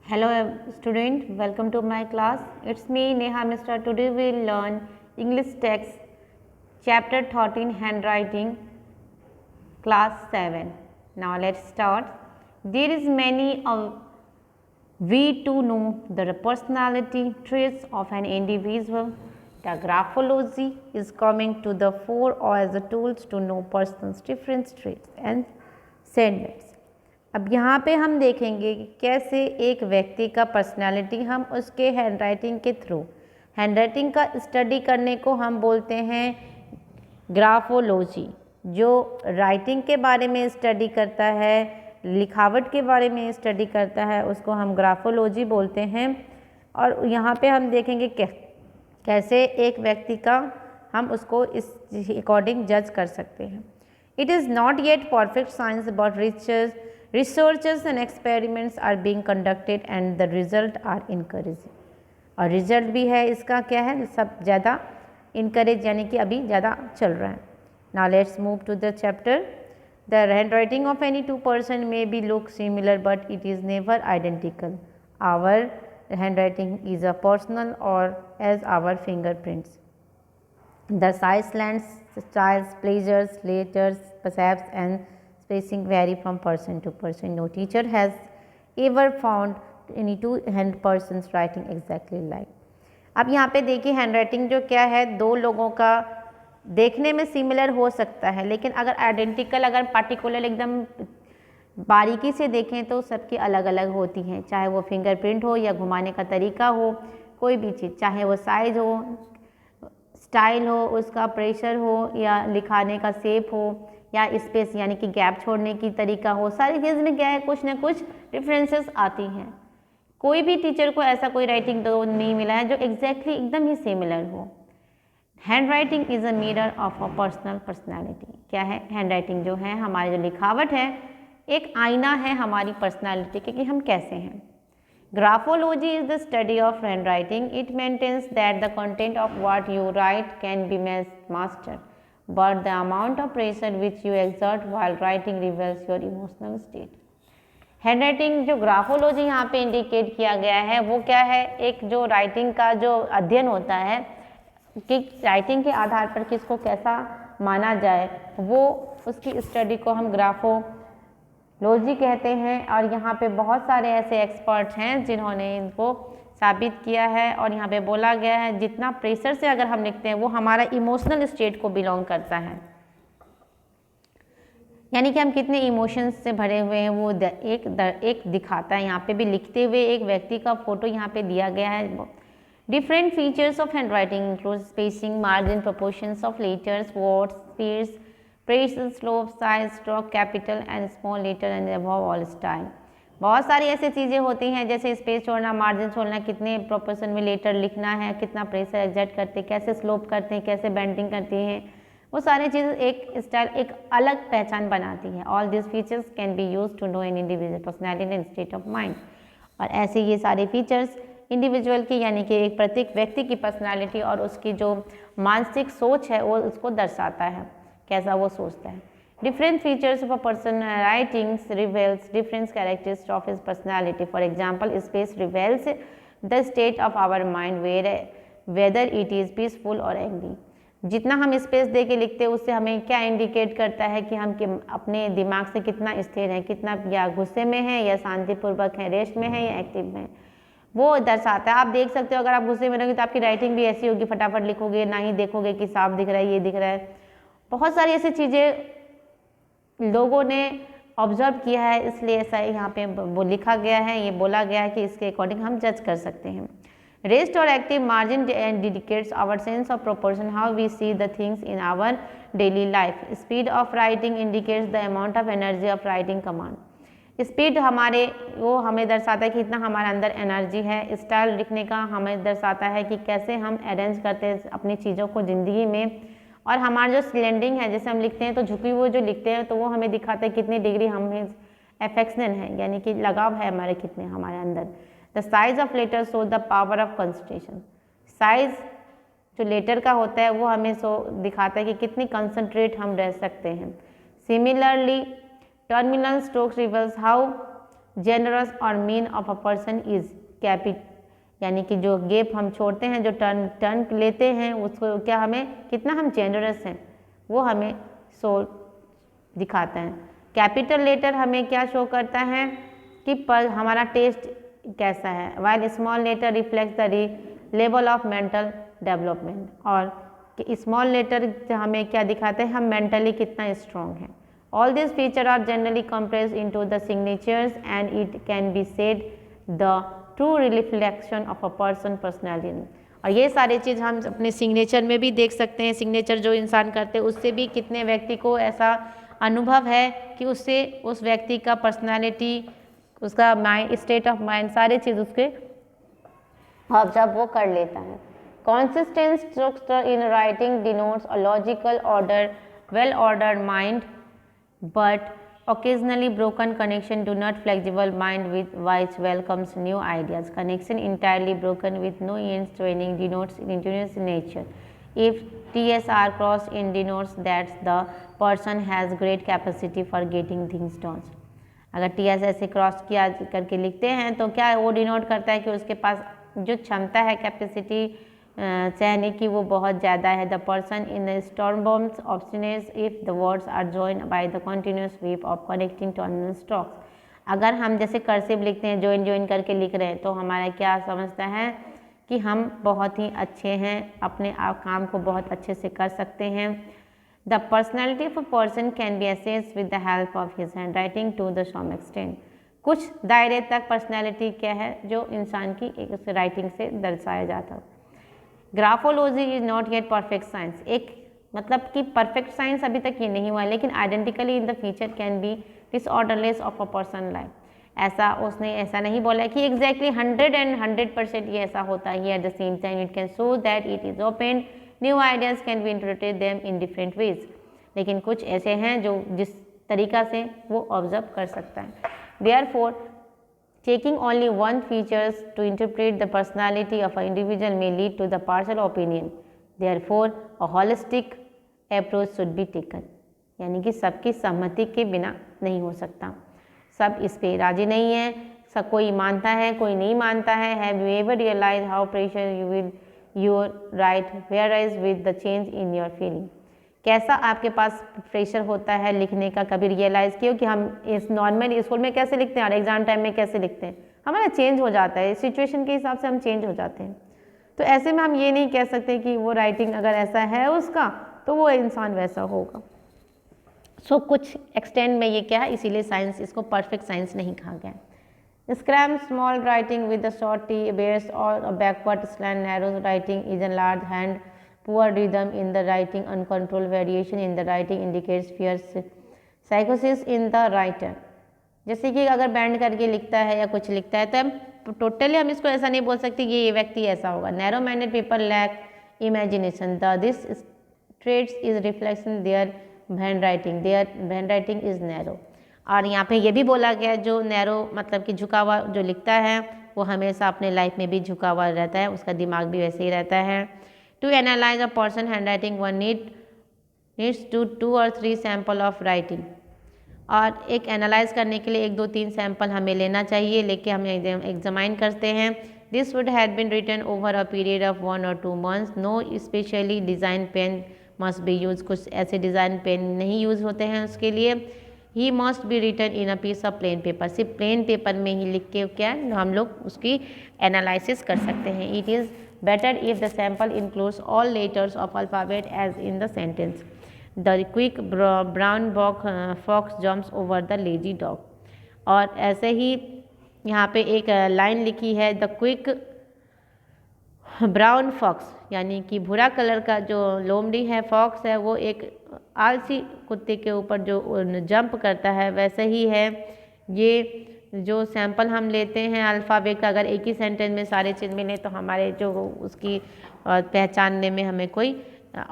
Hello student, welcome to my class. It's me Neha Mr. Today we will learn English text chapter 13 handwriting class 7. Now let's start. There is many of we to know the personality traits of an individual. The graphology is coming to the fore as a tools to know person's different traits and sentiments. अब यहाँ पे हम देखेंगे कि कैसे एक व्यक्ति का पर्सनालिटी हम उसके हैंडराइटिंग के थ्रू हैंडराइटिंग का स्टडी करने को हम बोलते हैं ग्राफोलॉजी। जो राइटिंग के बारे में स्टडी करता है, लिखावट के बारे में स्टडी करता है, उसको हम ग्राफोलॉजी बोलते हैं। और यहाँ पे हम देखेंगे कैसे एक व्यक्ति का हम उसको इस अकॉर्डिंग जज कर सकते हैं। It is not yet perfect science but researches and experiments are being conducted and the result are encouraging। और रिजल्ट भी है इसका क्या है, सब ज़्यादा इनकरेज यानी कि अभी ज़्यादा चल रहा है। Now let's move to the chapter. The hand writing of any two person may be look similar but it is never identical. Our hand writing is a personal और as our fingerprints. The size lands styles pleasures letters perhaps and spacing vary from person to person. No teacher has ever found any two hand persons writing exactly like। अब यहाँ पे देखिए hand writing जो क्या है, दो लोगों का देखने में सिमिलर हो सकता है, लेकिन अगर आइडेंटिकल अगर पार्टिकुलर एकदम बारीकी से देखें तो सबकी अलग अलग होती हैं। चाहे वो फिंगरप्रिंट हो या घुमाने का तरीका हो, कोई भी चीज़, चाहे वो साइज हो, स्टाइल हो, उसका प्रेशर हो या लिखाने का शेप हो या स्पेस यानी कि गैप छोड़ने की तरीका हो, सारी चीज़ में क्या है कुछ ना कुछ डिफरेंसेस आती हैं। कोई भी टीचर को ऐसा कोई राइटिंग तो नहीं मिला है जो एग्जैक्टली एकदम ही सिमिलर हो। Hand writing is a mirror of a personal personality. क्या है, हैंड राइटिंग जो है, हमारी जो लिखावट है, एक आईना है हमारी पर्सनैलिटी के कि हम कैसे हैं। Graphology is the study of hand writing. It maintains that the content of what you write can be mastered but the amount of pressure which you exert while writing reveals your emotional state। Handwriting जो graphology यहाँ पे indicate किया गया है वो क्या है, एक जो राइटिंग का जो अध्ययन होता है कि राइटिंग के आधार पर किसको कैसा माना जाए, वो उसकी स्टडी को हम ग्राफोलॉजी कहते हैं। और यहाँ पे बहुत सारे ऐसे एक्सपर्ट हैं जिन्होंने इनको साबित किया है। और यहाँ पे बोला गया है जितना प्रेशर से अगर हम लिखते हैं वो हमारा इमोशनल स्टेट को बिलोंग करता है, यानी कि हम कितने इमोशंस से भरे हुए हैं वो एक दिखाता है। यहाँ पे भी लिखते हुए एक व्यक्ति का फोटो यहाँ पे दिया गया है। Different features of hand writing include spacing, margin, proportions of letters, words, space, pressure, slope, size, stroke, capital and small letter and above all style. बहुत सारी ऐसी चीज़ें होती हैं जैसे स्पेस छोड़ना, मार्जिन छोड़ना, कितने प्रोपोर्शन में लेटर लिखना है, कितना प्रेशर एग्जर्ट करते हैं, कैसे स्लोप करते हैं, कैसे बेंडिंग करती हैं, वो सारी चीज़ एक स्टाइल एक अलग पहचान बनाती है। All this features can be use to know an individual personality and state of mind. और ऐसे ये सारे फीचर्स इंडिविजुअल की यानी कि एक प्रत्येक व्यक्ति की पर्सनैलिटी और उसकी जो मानसिक सोच है वो उसको दर्शाता है, कैसा वो सोचता है। Different features of a person's writings reveals different characteristics of his personality. For example, space reveals the state of our mind, whether it is peaceful or angry। जितना हम स्पेस दे के लिखते हैं उससे हमें क्या इंडिकेट करता है कि हम अपने दिमाग से कितना स्थिर हैं, कितना या गुस्से में हैं या शांतिपूर्वक हैं, रेस्ट में हैं या एक्टिव में, वो दर्शाता है। आप देख सकते हो अगर आप गुस्से में रहोगे तो आपकी राइटिंग भी ऐसी होगी, फटाफट लिखोगे, ना ही देखोगे कि साफ दिख रहा है, ये दिख रहा है। बहुत सारी ऐसी चीज़ें लोगों ने ऑब्जर्व किया है, इसलिए ऐसा यहाँ पे वो लिखा गया है, ये बोला गया है कि इसके अकॉर्डिंग हम जज कर सकते हैं। रेस्ट और active margin indicates our sense of proportion, how we see the things in our daily life. Speed of writing indicates the amount of energy of writing command. Speed हमारे वो हमें दर्शाता है कि इतना हमारे अंदर एनर्जी है। स्टाइल लिखने का हमें दर्शाता है कि कैसे हम अरेंज करते हैं अपनी चीज़ों को ज़िंदगी में। और हमारा जो स्लैंडिंग है, जैसे हम लिखते हैं तो झुकी हुई जो लिखते हैं तो वो हमें दिखाता है कितनी डिग्री हमें एफेक्शन है, यानी कि लगाव है हमारे कितने हमारे अंदर। The size of letter show the power of concentration. Size जो लेटर का होता है वो हमें दिखाता है कि कितनी कंसंट्रेट हम रह सकते हैं। Similarly terminal strokes reverse how generous और mean of a person is कैपिट, यानी कि जो गैप हम छोड़ते हैं, जो टर्न लेते हैं, उसको क्या हमें कितना हम जेनरस हैं वो हमें शो दिखाता है। कैपिटल लेटर हमें क्या शो करता है कि पर हमारा टेस्ट कैसा है, while small letter reflect the level of mental development, और स्मॉल लेटर हमें क्या दिखाते हैं, हम मेंटली कितना स्ट्रॉन्ग हैं। All this feature are generally compressed into the signatures and it can be said the true reflection of a person personality. और ये सारी चीज़ हम अपने सिग्नेचर में भी देख सकते हैं। सिग्नेचर जो इंसान करते हैं उससे भी कितने व्यक्ति को ऐसा अनुभव है कि उससे उस व्यक्ति का पर्सनैलिटी, उसका माइंड, स्टेट ऑफ माइंड, सारी चीज़ उसके ऑब्जर्व वो कर लेता है। Consistent structure in writing denotes a logical order, well-ordered mind, but occasionally broken connection do not flexible mind with which welcomes new ideas. Connection entirely broken with no ends training denotes continuous nature. If TSR cross in denotes that the person has great capacity for getting things done. अगर TS ऐसे cross किया करके लिखते हैं तो क्या वो denote करता है कि उसके पास जो क्षमता है, कैपेसिटी सहने की, वो बहुत ज़्यादा है। द पर्सन इन द स्टॉर्मबॉम्स obstinance if the words are join by the continuous sweep of connecting terminal strokes. अगर हम जैसे कर्सिव लिखते हैं, ज्वाइन करके लिख रहे हैं, तो हमारा क्या समझता है कि हम बहुत ही अच्छे हैं, अपने काम को बहुत अच्छे से कर सकते हैं। The personality of a person can be assessed with the help of his hand writing to the some extent. कुछ दायरे तक पर्सनैलिटी क्या है जो इंसान की एक राइटिंग से दर्शाया जाता है। Graphology is not yet perfect science, एक मतलब कि परफेक्ट साइंस अभी तक ये नहीं हुआ, लेकिन identically in the feature can be disorderless of a person life. ऐसा उसने ऐसा नहीं बोला कि एग्जैक्टली 100% ये ऐसा होता है। At the same time it can show that it is open new ideas can be interpreted them in different ways. लेकिन कुछ ऐसे हैं जो जिस तरीका से वो ऑब्जर्व कर सकता है। Therefore taking only one features to interpret the personality of an individual may lead to the partial opinion. Therefore, a holistic approach should be taken. यानी कि सबकी सहमति के बिना नहीं हो सकता, सब इस पे राजी नहीं है, सब कोई मानता है, कोई नहीं मानता है। Have you ever realized how precious you will your right varies with the change in your feeling? कैसा आपके पास प्रेशर होता है लिखने का, कभी रियलाइज़ किया कि हम इस नॉर्मल स्कूल में कैसे लिखते हैं और एग्ज़ाम टाइम में कैसे लिखते हैं, हमारा चेंज हो जाता है, सिचुएशन के हिसाब से हम चेंज हो जाते हैं। तो ऐसे में हम ये नहीं कह सकते कि वो राइटिंग अगर ऐसा है उसका तो वो इंसान वैसा होगा। सो कुछ एक्सटेंड में ये क्या है, इसीलिए साइंस इसको परफेक्ट साइंस नहीं कहा गया। Scram small writing with the short T bars और backward slant narrow writing is an large hand, poor rhythm in the writing, uncontrolled variation in the writing indicates fear, psychosis in the writer। जैसे कि अगर band करके लिखता है या कुछ लिखता है तो हम टोटली हम इसको ऐसा नहीं बोल सकते कि ये व्यक्ति ऐसा होगा। Narrow minded people lack imagination, the this traits is reflection their hand writing is narrow. और यहाँ पे ये भी बोला गया जो नैरो मतलब कि झुका हुआ जो लिखता है वो हमेशा अपने लाइफ में भी झुका हुआ रहता है, उसका दिमाग भी वैसे ही रहता है। To analyze a person handwriting, one needs to 2 or 3 sample of writing। और एक एनालाइज करने के लिए 1, 2, 3 सैंपल हमें लेना चाहिए, लेके हम एग्जामाइन करते हैं। This would have been written over a period of 1 or 2 months। No specially design pen must be use, कुछ ऐसे डिज़ाइन पेन नहीं यूज़ होते हैं उसके लिए। He must be written in a piece of plain paper, सिर्फ plain paper में ही लिख के क्या हम लोग उसकी एनालिसिस कर सकते हैं। It is better if the sample includes all letters of alphabet as in the sentence, the quick brown fox jumps over the lazy dog। और ऐसे ही यहाँ पे एक लाइन लिखी है, द क्विक ब्राउन फॉक्स, यानी कि भूरा कलर का जो लोमड़ी है, फॉक्स है, वो एक आलसी कुत्ते के ऊपर जो जंप करता है वैसे ही है। ये जो सैंपल हम लेते हैं अल्फ़ाबेट का, अगर एक ही सेंटेंस में सारे चीज़ मिले तो हमारे जो उसकी पहचानने में हमें कोई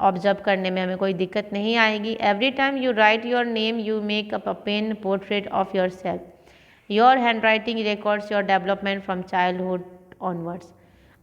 ऑब्जर्व करने में हमें कोई दिक्कत नहीं आएगी। Every time you write your name you make a pen portrait of your self. Your hand writing records your development from childhood onwards.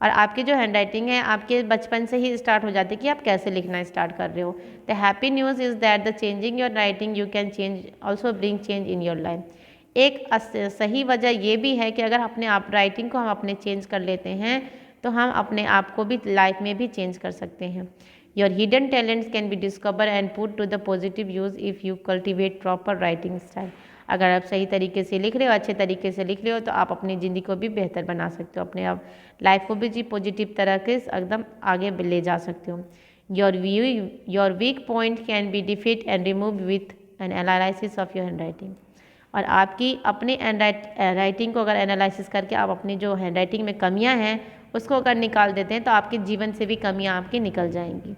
और आपकी जो हैंड राइटिंग है आपके बचपन से ही स्टार्ट हो जाती है कि आप कैसे लिखना स्टार्ट कर रहे हो। The happy news is that the changing your writing you can change also bring change in your life. एक सही वजह ये भी है कि अगर अपने आप राइटिंग को हम अपने चेंज कर लेते हैं तो हम अपने आप को भी लाइफ में भी चेंज कर सकते हैं। Your hidden talents can be discover and put to the positive use if you cultivate proper writing style. अगर आप सही तरीके से लिख रहे हो, अच्छे तरीके से लिख रहे हो, तो आप अपनी ज़िंदगी को भी बेहतर बना सकते हो, अपने आप लाइफ को भी जी पॉजिटिव तरह के एकदम आगे ले जा सकते हो। Your weak point can be defeat and remove with an analysis of your hand writing. और आपकी अपनी राइटिंग को अगर एनालिसिस करके आप अपनी जो हैंड राइटिंग में कमियां हैं उसको अगर निकाल देते हैं तो आपके जीवन से भी कमियां आपकी निकल जाएंगी।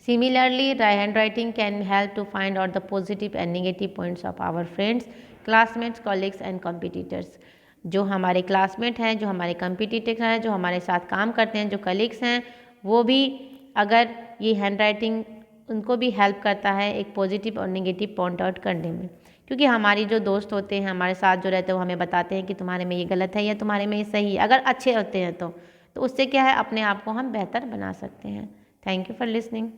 Similarly hand writing can help to find out the positive and negative points of our friends, classmates, colleagues and competitors. जो हमारे क्लासमेट हैं, जो हमारे कॉम्पिटिटर हैं, जो हमारे साथ काम करते हैं, जो कलीग्स हैं, वो भी अगर ये हैंड राइटिंग उनको भी हेल्प करता है एक पॉजिटिव और नेगेटिव पॉइंट आउट करने में। क्योंकि हमारी जो दोस्त होते हैं, हमारे साथ जो रहते हैं, वो हमें बताते हैं कि तुम्हारे में ये गलत है या तुम्हारे में ये सही है। अगर अच्छे होते हैं तो उससे क्या है, अपने आप को हम बेहतर बना सकते हैं। Thank you for listening.